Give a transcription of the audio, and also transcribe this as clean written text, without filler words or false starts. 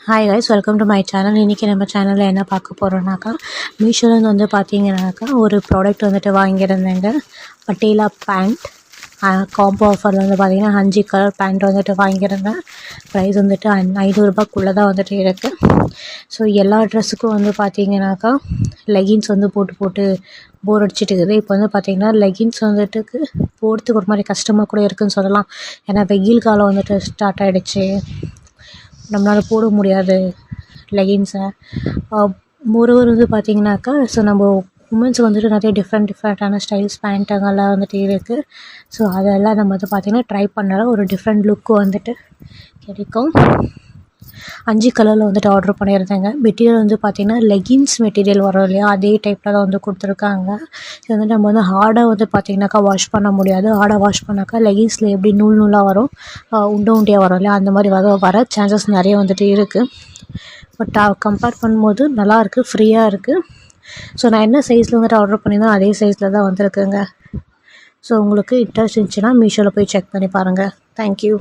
Hi guys, welcome to my channel. இன்றைக்கி நம்ம சேனலில் என்ன பார்க்க போகிறோம்னாக்கா, மீஷோலேருந்து வந்து பார்த்தீங்கன்னாக்கா ஒரு ப்ராடக்ட் வந்துட்டு வாங்கியிருந்தேங்க. பட்டேலா பேண்ட் காம்போ ஆஃபரில் வந்து பார்த்திங்கன்னா 5 கலர் பேண்ட் வந்துட்டு வாங்கியிருந்தேன். ப்ரைஸ் வந்துட்டு 500 தான் வந்துட்டு இருக்குது. ஸோ எல்லா ட்ரெஸ்ஸுக்கும் வந்து பார்த்திங்கனாக்கா லெகின்ஸ் வந்து போட்டு போர் அடிச்சிட்டு இருக்குது. இப்போ வந்து பார்த்திங்கன்னா லெகின்ஸ் வந்துட்டு போகிறதுக்கு ஒரு மாதிரி கஷ்டமாக கூட இருக்குதுன்னு சொல்லலாம். ஏன்னா வெயில் காலம் வந்துட்டு ஸ்டார்ட் ஆகிடுச்சு, நம்மளால் போட முடியாது லெகின்ஸை. மோரோவர் வந்து பார்த்திங்கனாக்கா ஸோ நம்ம உமன்ஸ் வந்துட்டு நிறைய டிஃப்ரெண்ட்டான ஸ்டைல்ஸ் பேண்ட்டுங்கெல்லாம் வந்துட்டு இருக்குது. ஸோ அதெல்லாம் நம்ம வந்து பார்த்திங்கன்னா ட்ரை பண்ணாலும் ஒரு டிஃப்ரெண்ட் லுக்கு வந்துட்டு கிடைக்கும். 5 கலரில் வந்துட்டு ஆர்டர் பண்ணியிருந்தேங்க. மெட்டீரியல் வந்து பார்த்திங்கன்னா லெகின்ஸ் மெட்டீரியல் வரும் இல்லையா, அதே டைப்பில் தான் வந்து கொடுத்துருக்காங்க. இது வந்து நம்ம வந்து ஹார்டாக வந்து பார்த்திங்கனாக்கா வாஷ் பண்ண முடியாது. ஹார்டாக வாஷ் பண்ணாக்கா லெகின்ஸில் எப்படி நூலாக வரும், உண்டியாக வரும் இல்லையா, அந்த மாதிரி வர சான்சஸ் நிறைய வந்துட்டு இருக்குது. பட் கம்பேர் பண்ணும்போது நல்லாயிருக்கு, ஃப்ரீயாக இருக்குது. ஸோ நான் என்ன சைஸில் வந்துட்டு ஆர்டர் பண்ணியிருந்தேன் அதே சைஸில் தான் வந்திருக்குங்க. ஸோ உங்களுக்கு இன்ட்ரெஸ்ட் இருந்துச்சுன்னா மீஷோவில் போய் செக் பண்ணி பாருங்கள். தேங்க்யூ.